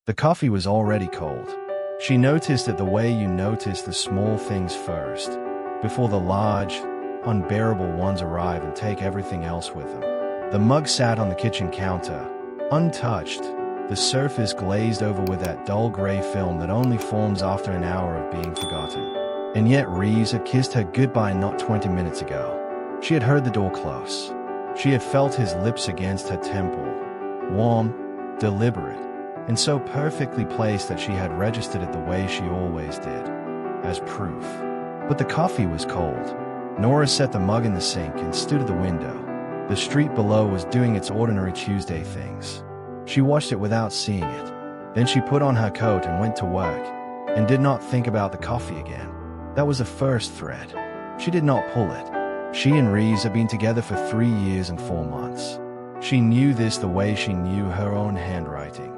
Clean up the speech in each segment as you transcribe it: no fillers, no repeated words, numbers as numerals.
The coffee was already cold. She noticed it the way you notice the small things first, before the large, unbearable ones arrive and take everything else with them. The mug sat on the kitchen counter, untouched, the surface glazed over with that dull gray film that only forms after an hour of being forgotten. And yet Reeves had kissed her goodbye not 20 minutes ago. She had heard the door close. She had felt his lips against her temple, warm, deliberate, and so perfectly placed that she had registered it the way she always did, as proof. But the coffee was cold. Nora set the mug in the sink and stood at the window. The street below was doing its ordinary Tuesday things. She watched it without seeing it. Then she put on her coat and went to work, and did not think about the coffee again. That was the first thread. She did not pull it. She and Reeves had been together for 3 years and 4 months. She knew this the way she knew her own handwriting.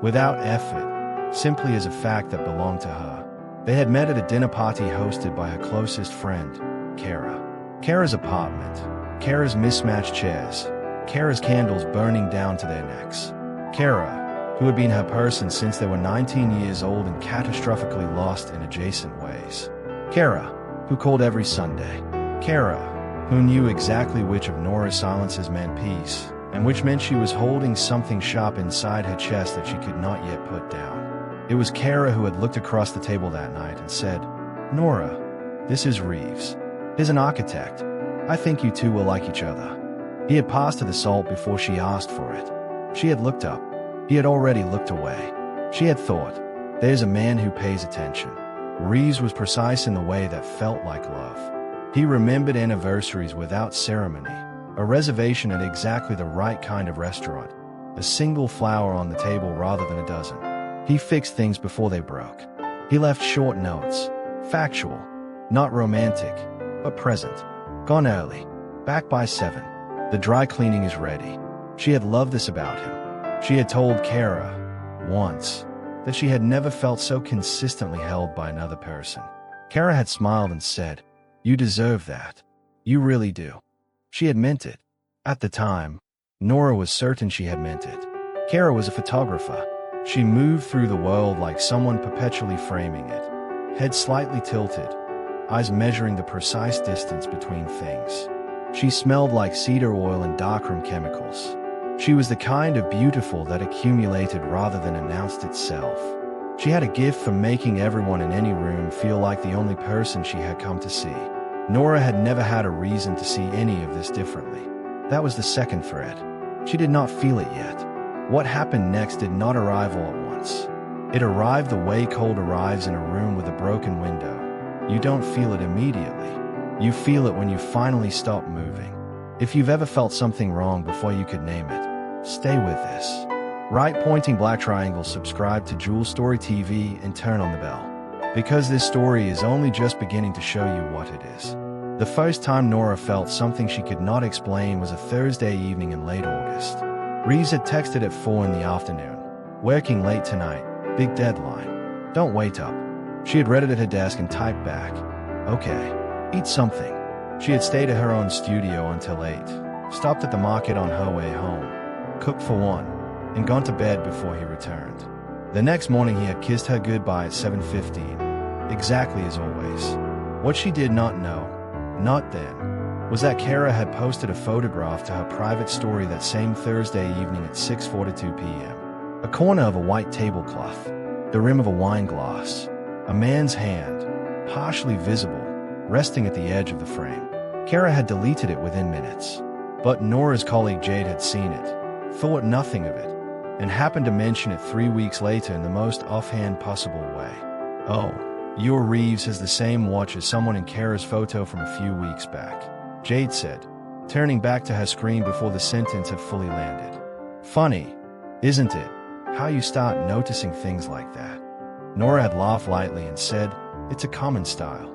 Without effort, simply as a fact that belonged to her. They had met at a dinner party hosted by her closest friend, Kara. Kara's apartment, Kara's mismatched chairs, Kara's candles burning down to their necks. Kara, who had been her person since they were 19 years old and catastrophically lost in adjacent ways. Kara, who called every Sunday. Kara, who knew exactly which of Nora's silences meant peace, and which meant she was holding something sharp inside her chest that she could not yet put down. It was Kara who had looked across the table that night and said, "Nora, this is Reeves. He's an architect. I think you two will like each other." He had passed her the salt before she asked for it. She had looked up. He had already looked away. She had thought, there's a man who pays attention. Reeves was precise in the way that felt like love. He remembered anniversaries without ceremony, a reservation at exactly the right kind of restaurant, a single flower on the table rather than a dozen. He fixed things before they broke. He left short notes, factual, not romantic, but present. Gone early, back by 7. The dry cleaning is ready. She had loved this about him. She had told Kara, once, that she had never felt so consistently held by another person. Kara had smiled and said, "You deserve that. You really do." She had meant it. At the time, Nora was certain she had meant it. Kara was a photographer. She moved through the world like someone perpetually framing it, head slightly tilted, eyes measuring the precise distance between things. She smelled like cedar oil and darkroom chemicals. She was the kind of beautiful that accumulated rather than announced itself. She had a gift for making everyone in any room feel like the only person she had come to see. Nora had never had a reason to see any of this differently. That was the second thread. She did not feel it yet. What happened next did not arrive all at once. It arrived the way cold arrives in a room with a broken window. You don't feel it immediately. You feel it when you finally stop moving. If you've ever felt something wrong before you could name it, stay with this. Right pointing black triangle, subscribe to Jewel Story TV and turn on the bell. Because this story is only just beginning to show you what it is. The first time Nora felt something she could not explain was a Thursday evening in late August. Reeves had texted at 4 in the afternoon. "Working late tonight. Big deadline. Don't wait up." She had read it at her desk and typed back, "Okay. Eat something." She had stayed at her own studio until 8, stopped at the market on her way home, cooked for one, and gone to bed before he returned. The next morning he had kissed her goodbye at 7:15, exactly as always. What she did not know, not then, was that Kara had posted a photograph to her private story that same Thursday evening at 6:42 p.m. A corner of a white tablecloth, the rim of a wine glass, a man's hand, partially visible, resting at the edge of the frame. Kara had deleted it within minutes, but Nora's colleague Jade had seen it, thought nothing of it, and happened to mention it 3 weeks later in the most offhand possible way. "Oh, your Reeves has the same watch as someone in Kara's photo from a few weeks back," Jade said, turning back to her screen before the sentence had fully landed. "Funny, isn't it, how you start noticing things like that?" Nora had laughed lightly and said, "It's a common style."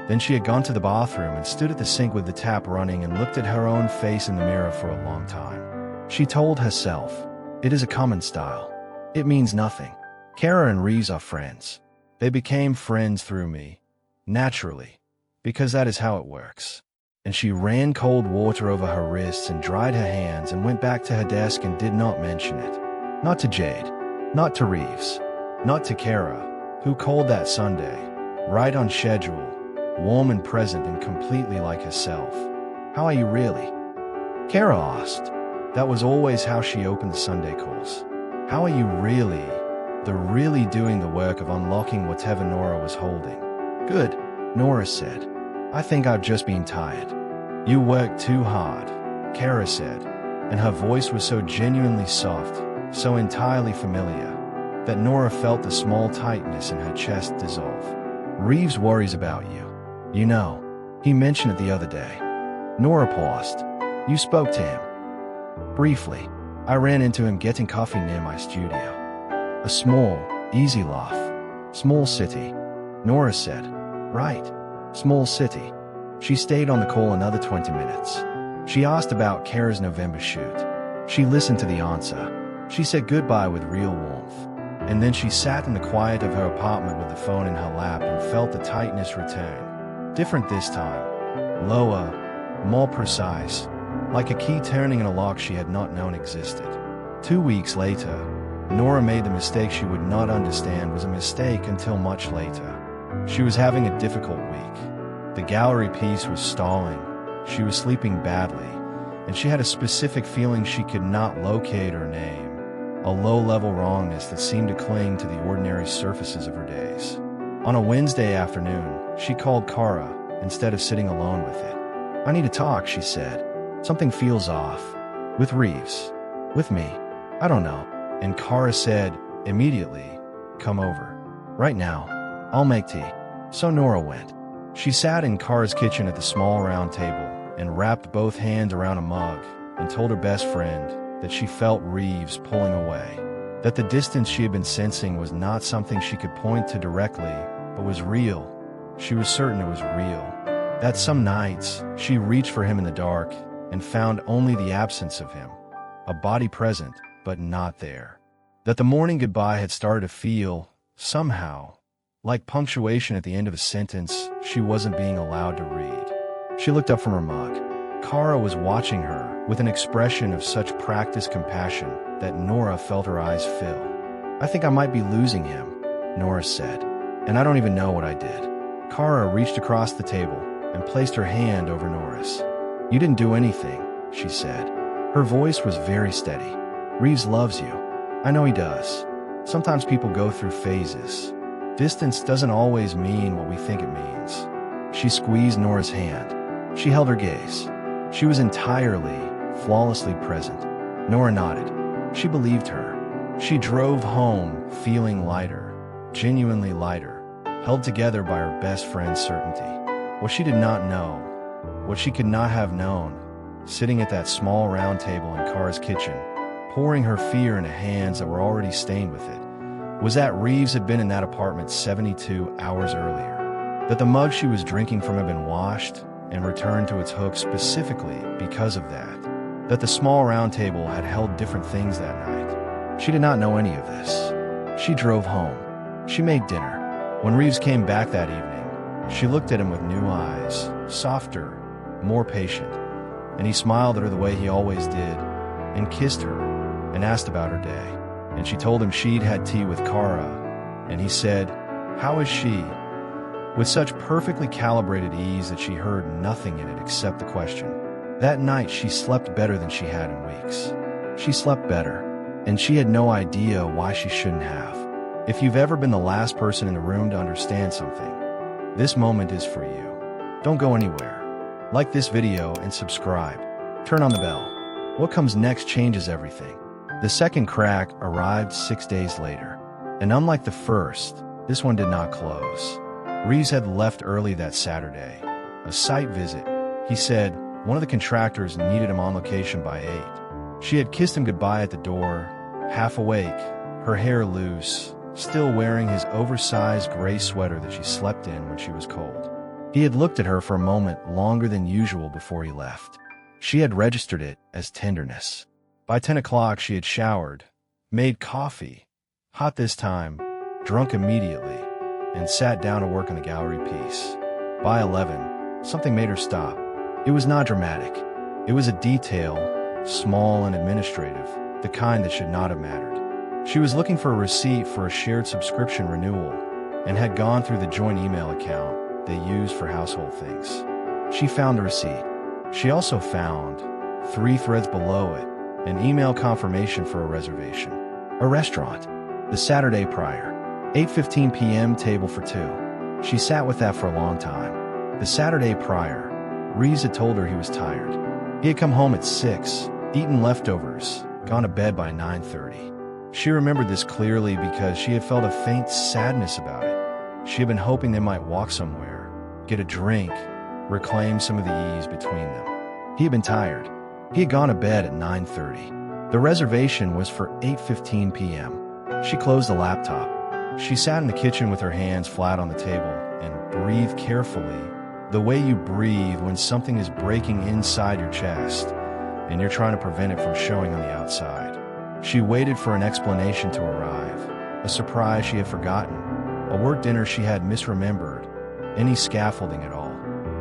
Then she had gone to the bathroom and stood at the sink with the tap running and looked at her own face in the mirror for a long time. She told herself, "It is a common style. It means nothing. Kara and Reeves are friends. They became friends through me. Naturally. Because that is how it works." And she ran cold water over her wrists and dried her hands and went back to her desk and did not mention it. Not to Jade. Not to Reeves. Not to Kara, who called that Sunday, right on schedule, warm and present and completely like herself. "How are you really?" Kara asked. That was always how she opened the Sunday calls. "How are you really?" The really doing the work of unlocking whatever Nora was holding. "Good," Nora said. "I think I've just been tired." "You worked too hard," Kara said, and her voice was so genuinely soft, so entirely familiar, that Nora felt the small tightness in her chest dissolve. "Reeves worries about you. You know, he mentioned it the other day." Nora paused. "You spoke to him?" "Briefly. I ran into him getting coffee near my studio." A small, easy laugh. "Small city," Nora said. "Right. Small city." She stayed on the call another 20 minutes. She asked about Kara's November shoot. She listened to the answer. She said goodbye with real warmth. And then she sat in the quiet of her apartment with the phone in her lap and felt the tightness return. Different this time. Lower, more precise, like a key turning in a lock she had not known existed. 2 weeks later, Nora made the mistake she would not understand was a mistake until much later. She was having a difficult week. The gallery piece was stalling, she was sleeping badly, and she had a specific feeling she could not locate or name. A low-level wrongness that seemed to cling to the ordinary surfaces of her days. On a Wednesday afternoon, she called Kara instead of sitting alone with it. "I need to talk," she said. "Something feels off." "With Reeves?" "With me? I don't know." And Kara said, immediately, "Come over. Right now. I'll make tea." So Nora went. She sat in Kara's kitchen at the small round table and wrapped both hands around a mug and told her best friend that she felt Reeves pulling away. That the distance she had been sensing was not something she could point to directly, but was real. She was certain it was real. That some nights, she reached for him in the dark and found only the absence of him. A body present, but not there. That the morning goodbye had started to feel, somehow, like punctuation at the end of a sentence she wasn't being allowed to read. She looked up from her mug. Kara was watching her with an expression of such practiced compassion that Nora felt her eyes fill. "I think I might be losing him," Nora said, "and I don't even know what I did." Kara reached across the table and placed her hand over Nora's. "You didn't do anything," she said. Her voice was very steady. "Reeves loves you. I know he does. Sometimes people go through phases. Distance doesn't always mean what we think it means." She squeezed Nora's hand. She held her gaze. She was entirely, flawlessly present. Nora nodded. She believed her. She drove home feeling lighter, genuinely lighter, held together by her best friend's certainty. What she did not know, what she could not have known, sitting at that small round table in Kara's kitchen, pouring her fear into hands that were already stained with it, was that Reeves had been in that apartment 72 hours earlier. That the mug she was drinking from had been washed and returned to its hook specifically because of that. That the small round table had held different things that night. She did not know any of this. She drove home. She made dinner. When Reeves came back that evening, she looked at him with new eyes, softer, more patient, and he smiled at her the way he always did, and kissed her, and asked about her day. And she told him she'd had tea with Kara, and he said, "How is she?" with such perfectly calibrated ease that she heard nothing in it except the question. That night she slept better than she had in weeks. She slept better, and she had no idea why she shouldn't have. If you've ever been the last person in the room to understand something, this moment is for you. Don't go anywhere. Like this video and subscribe. Turn on the bell. What comes next changes everything. The second crack arrived 6 days later, and unlike the first, this one did not close. Reeves had left early that Saturday. A site visit, he said. One of the contractors needed him on location by 8. She had kissed him goodbye at the door, half awake, her hair loose, still wearing his oversized gray sweater that she slept in when she was cold. He had looked at her for a moment longer than usual before he left. She had registered it as tenderness. By 10 o'clock she had showered, made coffee, hot this time, drunk immediately, and sat down to work on the gallery piece. By 11, something made her stop. It was not dramatic. It was a detail, small and administrative, the kind that should not have mattered. She was looking for a receipt for a shared subscription renewal and had gone through the joint email account they used for household things. She found the receipt. She also found, 3 threads below it, an email confirmation for a reservation. A restaurant. The Saturday prior. 8:15 p.m. table for 2. She sat with that for a long time. The Saturday prior, Reeves had told her he was tired. He had come home at 6, eaten leftovers, gone to bed by 9:30. She remembered this clearly because she had felt a faint sadness about it. She had been hoping they might walk somewhere, get a drink, reclaim some of the ease between them. He had been tired. He had gone to bed at 9:30. The reservation was for 8:15 p.m. She closed the laptop. She sat in the kitchen with her hands flat on the table and breathed carefully, the way you breathe when something is breaking inside your chest and you're trying to prevent it from showing on the outside. She waited for an explanation to arrive, a surprise she had forgotten, a work dinner she had misremembered, any scaffolding at all.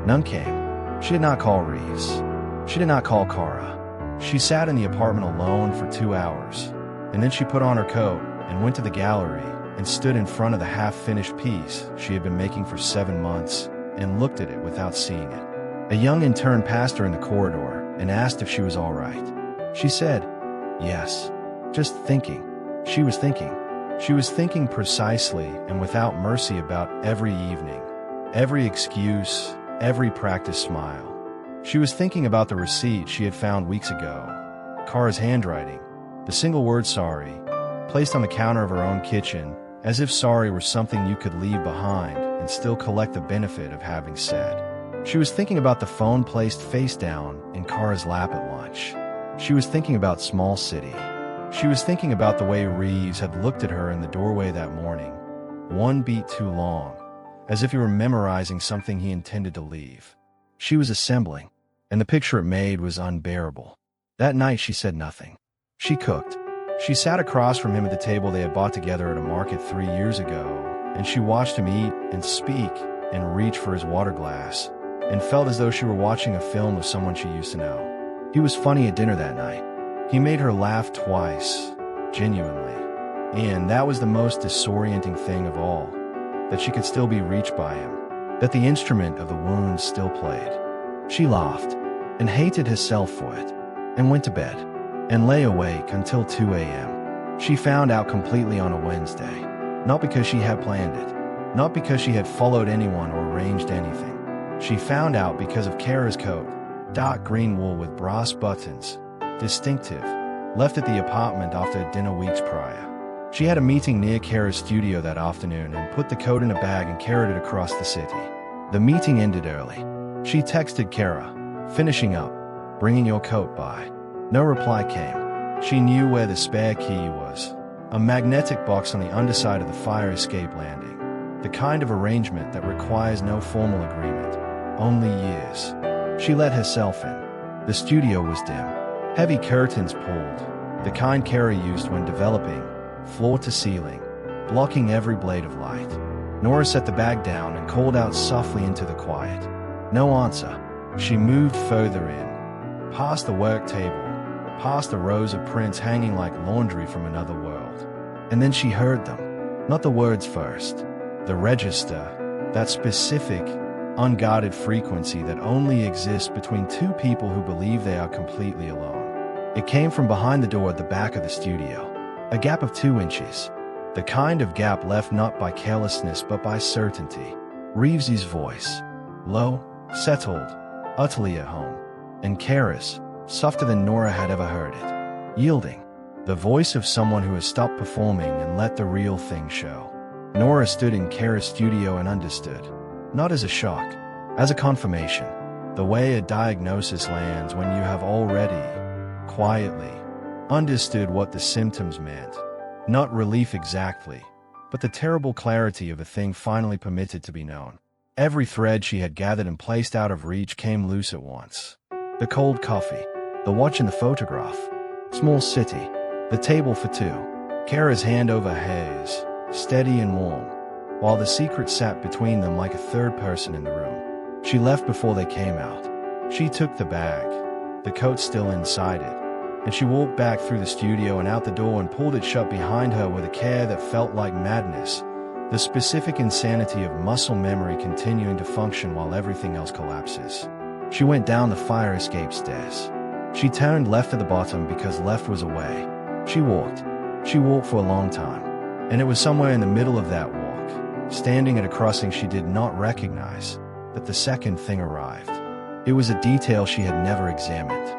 None came. She did not call Reeves. She did not call Kara. She sat in the apartment alone for 2 hours, and then she put on her coat and went to the gallery and stood in front of the half-finished piece she had been making for 7 months and looked at it without seeing it. A young intern passed her in the corridor and asked if she was all right. She said, yes. Just thinking. She was thinking. She was thinking precisely and without mercy about every evening, every excuse, every practiced smile. She was thinking about the receipt she had found weeks ago, Kara's handwriting, the single word sorry, placed on the counter of her own kitchen, as if sorry were something you could leave behind and still collect the benefit of having said. She was thinking about the phone placed face down in Kara's lap at lunch. She was thinking about Small City. She was thinking about the way Reeves had looked at her in the doorway that morning, one beat too long, as if he were memorizing something he intended to leave. She was assembling, and the picture it made was unbearable. That night she said nothing. She cooked. She sat across from him at the table they had bought together at a market 3 years ago, and she watched him eat and speak and reach for his water glass, and felt as though she were watching a film of someone she used to know. He was funny at dinner that night. He made her laugh twice, genuinely, and that was the most disorienting thing of all, that she could still be reached by him, that the instrument of the wound still played. She laughed, and hated herself for it, and went to bed, and lay awake until 2 a.m. She found out completely on a Wednesday, not because she had planned it, not because she had followed anyone or arranged anything. She found out because of Kara's coat, dark green wool with brass buttons, distinctive, left at the apartment after dinner weeks prior. She had a meeting near Kara's studio that afternoon and put the coat in a bag and carried it across the city. The meeting ended early. She texted Kara, finishing up, bringing your coat by. No reply came. She knew where the spare key was, a magnetic box on the underside of the fire escape landing, the kind of arrangement that requires no formal agreement, only years. She let herself in. The studio was dim. Heavy curtains pulled, the kind Kara used when developing, floor to ceiling, blocking every blade of light. Nora set the bag down and called out softly into the quiet. No answer. She moved further in, past the work table, past the rows of prints hanging like laundry from another world. And then she heard them. Not the words first. The register, that specific, unguarded frequency that only exists between two people who believe they are completely alone. It came from behind the door at the back of the studio. A gap of 2 inches. The kind of gap left not by carelessness but by certainty. Reeves's voice. Low, settled, utterly at home. And Kara's, softer than Nora had ever heard it. Yielding. The voice of someone who has stopped performing and let the real thing show. Nora stood in Kara's studio and understood. Not as a shock, as a confirmation. The way a diagnosis lands when you have already, quietly, understood what the symptoms meant. Not relief exactly, but the terrible clarity of a thing finally permitted to be known. Every thread she had gathered and placed out of reach came loose at once. The cold coffee, the watch in the photograph, Small City, the table for 2, Kara's hand over hers, steady and warm, while the secret sat between them like a third person in the room. She left before they came out. She took the bag, the coat still inside it, and she walked back through the studio and out the door and pulled it shut behind her with a care that felt like madness, the specific insanity of muscle memory continuing to function while everything else collapses. She went down the fire escape stairs. She turned left at the bottom because left was away. She walked for a long time, and it was somewhere in the middle of that walk, standing at a crossing she did not recognize, that the second thing arrived. It was a detail she had never examined.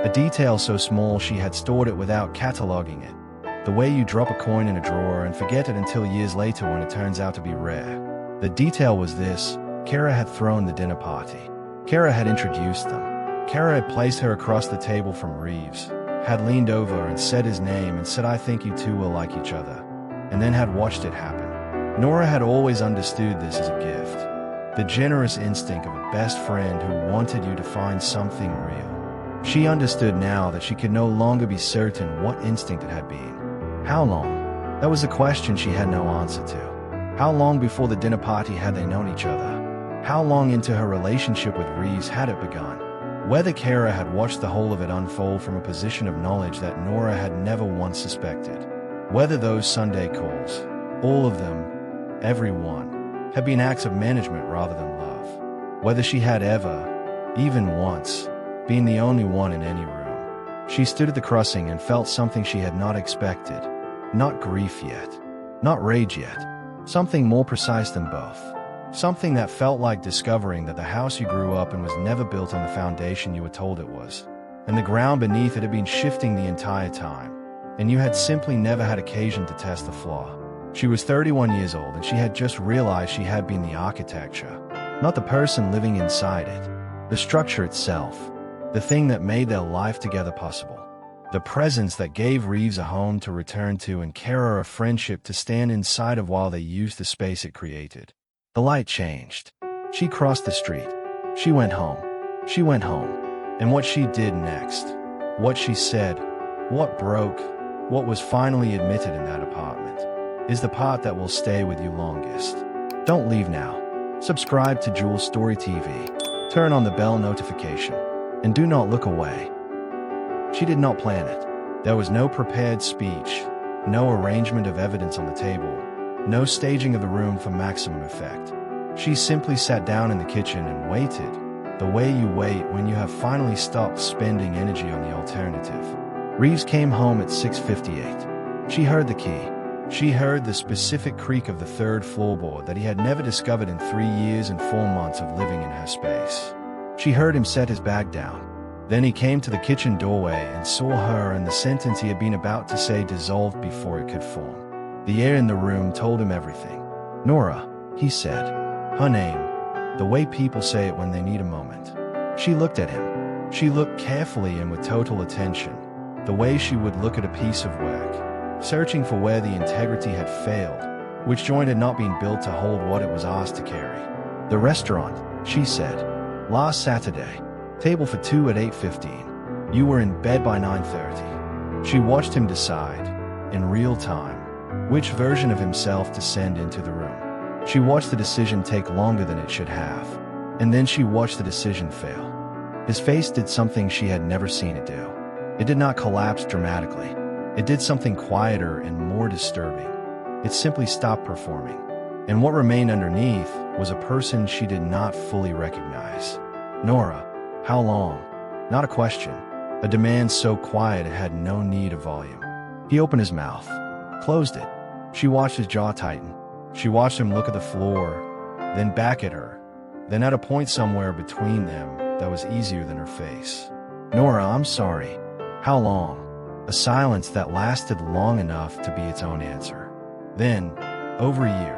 A detail so small she had stored it without cataloging it. The way you drop a coin in a drawer and forget it until years later when it turns out to be rare. The detail was this: Kara had thrown the dinner party. Kara had introduced them. Kara had placed her across the table from Reeves, had leaned over and said his name and said, "I think you two will like each other," and then had watched it happen. Nora had always understood this as a gift. The generous instinct of a best friend who wanted you to find something real. She understood now that she could no longer be certain what instinct it had been. How long? That was a question she had no answer to. How long before the dinner party had they known each other? How long into her relationship with Reeves had it begun? Whether Kara had watched the whole of it unfold from a position of knowledge that Nora had never once suspected. Whether those Sunday calls, all of them, every one, had been acts of management rather than love. Whether she had ever, even once, been the only one in any room. She stood at the crossing and felt something she had not expected. Not grief yet. Not rage yet. Something more precise than both. Something that felt like discovering that the house you grew up in was never built on the foundation you were told it was, and the ground beneath it had been shifting the entire time, and you had simply never had occasion to test the flaw. She was 31 years old, and she had just realized she had been the architecture, not the person living inside it. The structure itself. The thing that made their life together possible. The presence that gave Reeves a home to return to and Kara a friendship to stand inside of while they used the space it created. The light changed. She crossed the street. She went home. She went home. And what she did next, what she said, what broke, what was finally admitted in that apartment, is the part that will stay with you longest. Don't leave now. Subscribe to Jules Story TV. Turn on the bell notification. And do not look away. She did not plan it. There was no prepared speech, no arrangement of evidence on the table, no staging of the room for maximum effect. She simply sat down in the kitchen and waited, the way you wait when you have finally stopped spending energy on the alternative. Reeves came home at 6:58. She heard the key. She heard the specific creak of the third floorboard that he had never discovered in 3 years and 4 months of living in her space. She heard him set his bag down. Then he came to the kitchen doorway and saw her, and the sentence he had been about to say dissolved before it could form. The air in the room told him everything. "Nora," he said. Her name. The way people say it when they need a moment. She looked at him. She looked carefully and with total attention. The way she would look at a piece of work, searching for where the integrity had failed, which joint had not been built to hold what it was asked to carry. "The restaurant," she said. "Last Saturday. Table for 2 at 8:15. You were in bed by 9:30. She watched him decide, in real time, which version of himself to send into the room. She watched the decision take longer than it should have. And then she watched the decision fail. His face did something she had never seen it do. It did not collapse dramatically. It did something quieter and more disturbing. It simply stopped performing. And what remained underneath was a person she did not fully recognize. "Nora, how long?" Not a question. A demand so quiet it had no need of volume. He opened his mouth, closed it. She watched his jaw tighten. She watched him look at the floor, then back at her, then at a point somewhere between them that was easier than her face. "Nora, I'm sorry. How long?" A silence that lasted long enough to be its own answer. Then, over a year.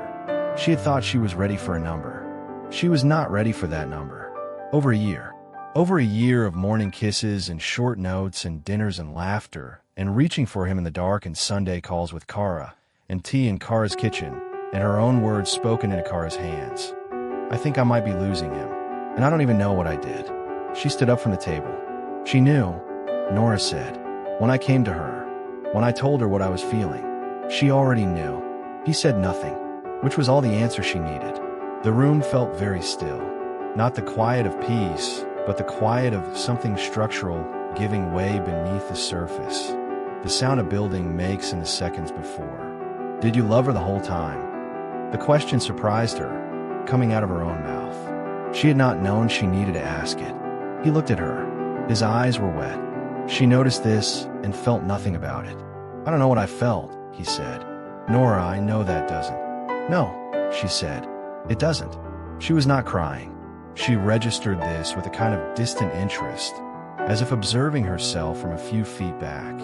She had thought she was ready for a number. She was not ready for that number. Over a year. Over a year of morning kisses and short notes and dinners and laughter, and reaching for him in the dark and Sunday calls with Kara, and tea in Kara's kitchen, and her own words spoken into Kara's hands. "I think I might be losing him, and I don't even know what I did." She stood up from the table. She knew, Nora said. When I came to her, when I told her what I was feeling, she already knew. He said nothing, which was all the answer she needed. The room felt very still. Not the quiet of peace, but the quiet of something structural, giving way beneath the surface. The sound a building makes in the seconds before. Did you love her the whole time? The question surprised her, coming out of her own mouth. She had not known she needed to ask it. He looked at her. His eyes were wet. She noticed this and felt nothing about it. I don't know what I felt, he said. Nora, I know that doesn't. No, she said. It doesn't. She was not crying. She registered this with a kind of distant interest, as if observing herself from a few feet back.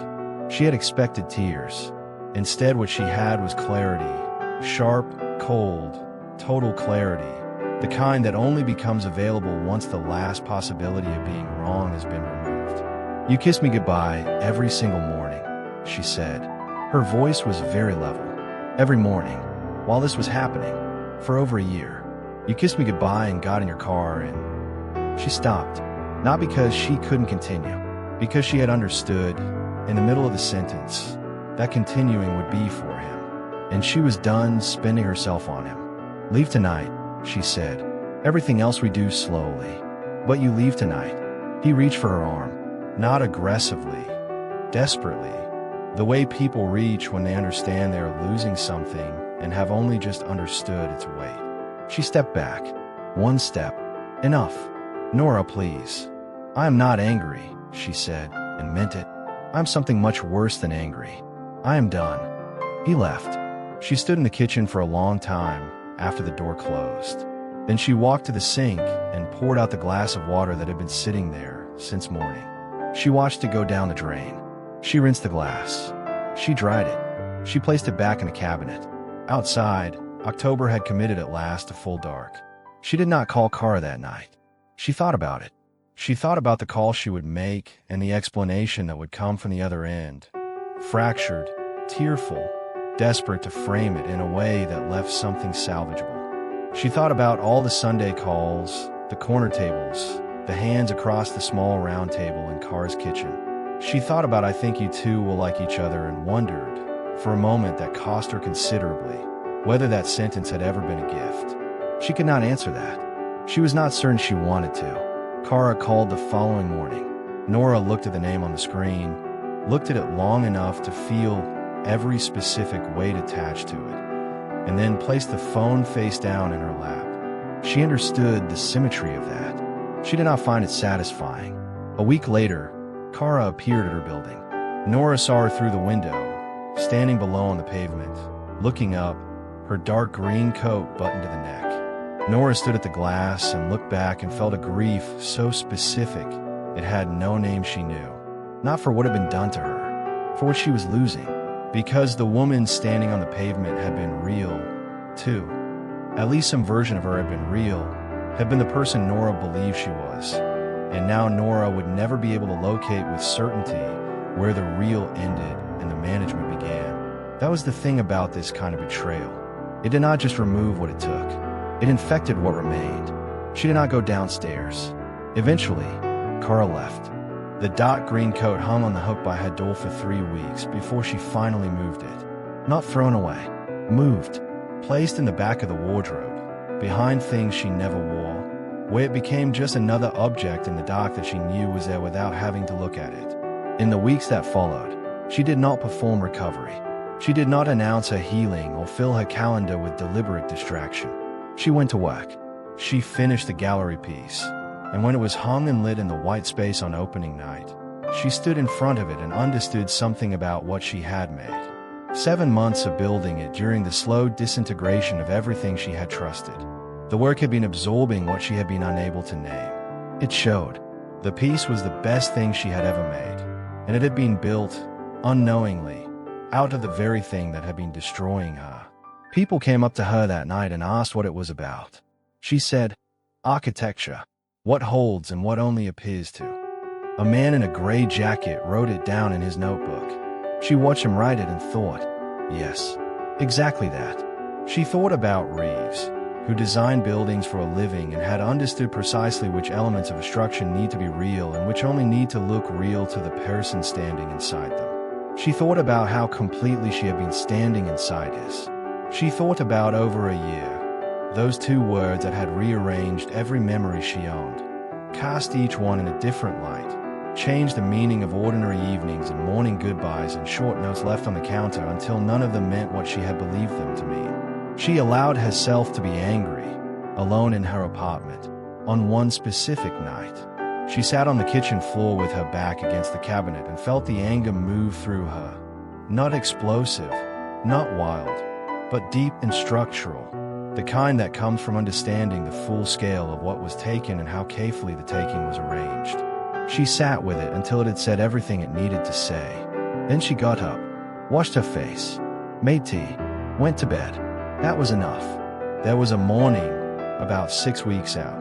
She had expected tears. Instead, what she had was clarity. Sharp, cold, total clarity. The kind that only becomes available once the last possibility of being wrong has been removed. You kiss me goodbye every single morning, she said. Her voice was very level. Every morning, while this was happening, for over a year. You kissed me goodbye and got in your car and... She stopped. Not because she couldn't continue, because she had understood, in the middle of the sentence, that continuing would be for him. And she was done spending herself on him. Leave tonight, she said. Everything else we do slowly. But you leave tonight. He reached for her arm. Not aggressively, desperately. The way people reach when they understand they are losing something and have only just understood its weight. She stepped back. One step. Enough. Nora, please. I am not angry, she said, and meant it. I'm something much worse than angry. I am done. He left. She stood in the kitchen for a long time after the door closed. Then she walked to the sink and poured out the glass of water that had been sitting there since morning. She watched it go down the drain. She rinsed the glass. She dried it. She placed it back in the cabinet. Outside, October had committed at last to full dark. She did not call Kara that night. She thought about it. She thought about the call she would make and the explanation that would come from the other end. Fractured, tearful, desperate to frame it in a way that left something salvageable. She thought about all the Sunday calls, the corner tables, the hands across the small round table in Kara's kitchen. She thought about I think you two will like each other and wondered, for a moment that cost her considerably, whether that sentence had ever been a gift. She could not answer that. She was not certain she wanted to. Kara called the following morning. Nora looked at the name on the screen, looked at it long enough to feel every specific weight attached to it, and then placed the phone face down in her lap. She understood the symmetry of that. She did not find it satisfying. A week later, Kara appeared at her building. Nora saw her through the window, standing below on the pavement, looking up, her dark green coat buttoned to the neck. Nora stood at the glass and looked back and felt a grief so specific it had no name she knew. Not for what had been done to her, for what she was losing. Because the woman standing on the pavement had been real, too. At least some version of her had been real, had been the person Nora believed she was. And now Nora would never be able to locate with certainty where the real ended and the management began. That was the thing about this kind of betrayal. It did not just remove what it took. It infected what remained. She did not go downstairs. Eventually, Kara left. The dark green coat hung on the hook by her door for 3 weeks before she finally moved it. Not thrown away. Moved. Placed in the back of the wardrobe, behind things she never wore, where it became just another object in the dark that she knew was there without having to look at it. In the weeks that followed, she did not perform recovery. She did not announce her healing or fill her calendar with deliberate distraction. She went to work. She finished the gallery piece, and when it was hung and lit in the white space on opening night, she stood in front of it and understood something about what she had made. 7 months of building it during the slow disintegration of everything she had trusted. The work had been absorbing what she had been unable to name. It showed. The piece was the best thing she had ever made, and it had been built, unknowingly, out of the very thing that had been destroying her. People came up to her that night and asked what it was about. She said, "Architecture. What holds and what only appears to." A man in a gray jacket wrote it down in his notebook. She watched him write it and thought, yes, exactly that. She thought about Reeves, who designed buildings for a living and had understood precisely which elements of a structure need to be real and which only need to look real to the person standing inside them. She thought about how completely she had been standing inside his. She thought about over a year, those 2 words that had rearranged every memory she owned, cast each one in a different light. changed the meaning of ordinary evenings and morning goodbyes and short notes left on the counter until none of them meant what she had believed them to mean. She allowed herself to be angry, alone in her apartment, on one specific night. She sat on the kitchen floor with her back against the cabinet and felt the anger move through her. Not explosive, not wild, but deep and structural, the kind that comes from understanding the full scale of what was taken and how carefully the taking was arranged. She sat with it until it had said everything it needed to say. Then she got up, washed her face, made tea, went to bed. That was enough. There was a morning, about 6 weeks out,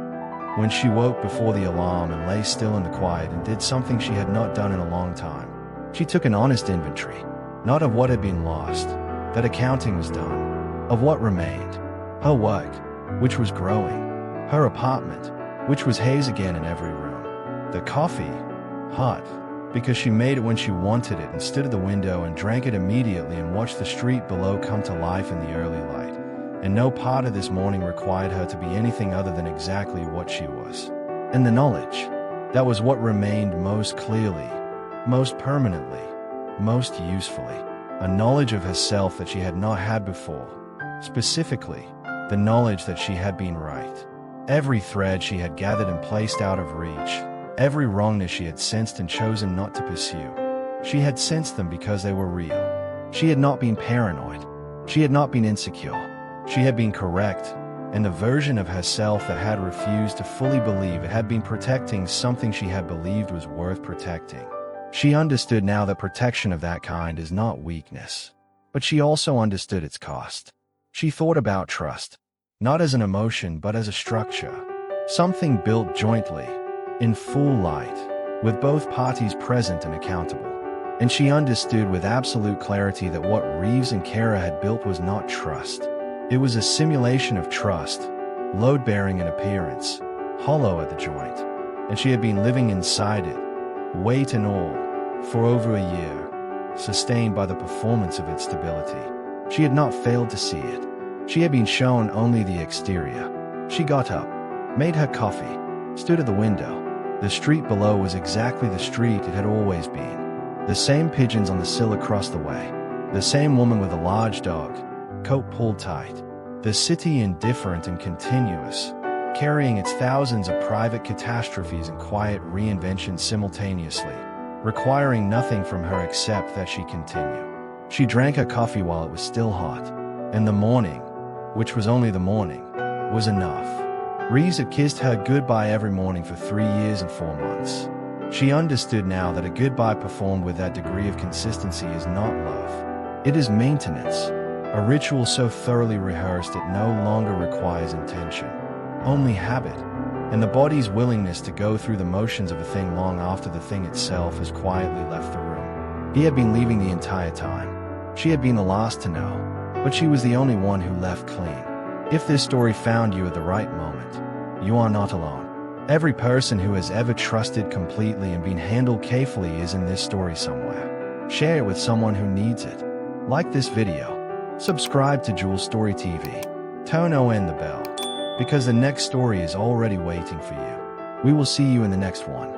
when she woke before the alarm and lay still in the quiet and did something she had not done in a long time. She took an honest inventory, not of what had been lost, that accounting was done, of what remained. Her work, which was growing. Her apartment, which was haze again in every room. The coffee, hot, because she made it when she wanted it and stood at the window and drank it immediately and watched the street below come to life in the early light. And no part of this morning required her to be anything other than exactly what she was. And the knowledge, that was what remained most clearly, most permanently, most usefully. A knowledge of herself that she had not had before. Specifically, the knowledge that she had been right. Every thread she had gathered and placed out of reach, every wrongness she had sensed and chosen not to pursue. She had sensed them because they were real. She had not been paranoid. She had not been insecure. She had been correct, and the version of herself that had refused to fully believe it had been protecting something she had believed was worth protecting. She understood now that protection of that kind is not weakness. But she also understood its cost. She thought about trust, not as an emotion but as a structure, something built jointly, in full light, with both parties present and accountable. And she understood with absolute clarity that what Reeves and Kara had built was not trust. It was a simulation of trust, load-bearing in appearance, hollow at the joint, and she had been living inside it, weight and all, for over a year, sustained by the performance of its stability. She had not failed to see it. She had been shown only the exterior. She got up, made her coffee, stood at the window. The street below was exactly the street it had always been. The same pigeons on the sill across the way. The same woman with a large dog, coat pulled tight. The city indifferent and continuous, carrying its thousands of private catastrophes and quiet reinventions simultaneously, requiring nothing from her except that she continue. She drank her coffee while it was still hot, and the morning, which was only the morning, was enough. Reeves had kissed her goodbye every morning for 3 years and 4 months. She understood now that a goodbye performed with that degree of consistency is not love. It is maintenance. A ritual so thoroughly rehearsed it no longer requires intention, only habit, and the body's willingness to go through the motions of a thing long after the thing itself has quietly left the room. He had been leaving the entire time. She had been the last to know, but she was the only one who left clean. If this story found you at the right moment, you are not alone. Every person who has ever trusted completely and been handled carefully is in this story somewhere. Share it with someone who needs it. Like this video. Subscribe to Jewel Story TV. Turn on the bell, because the next story is already waiting for you. We will see you in the next one.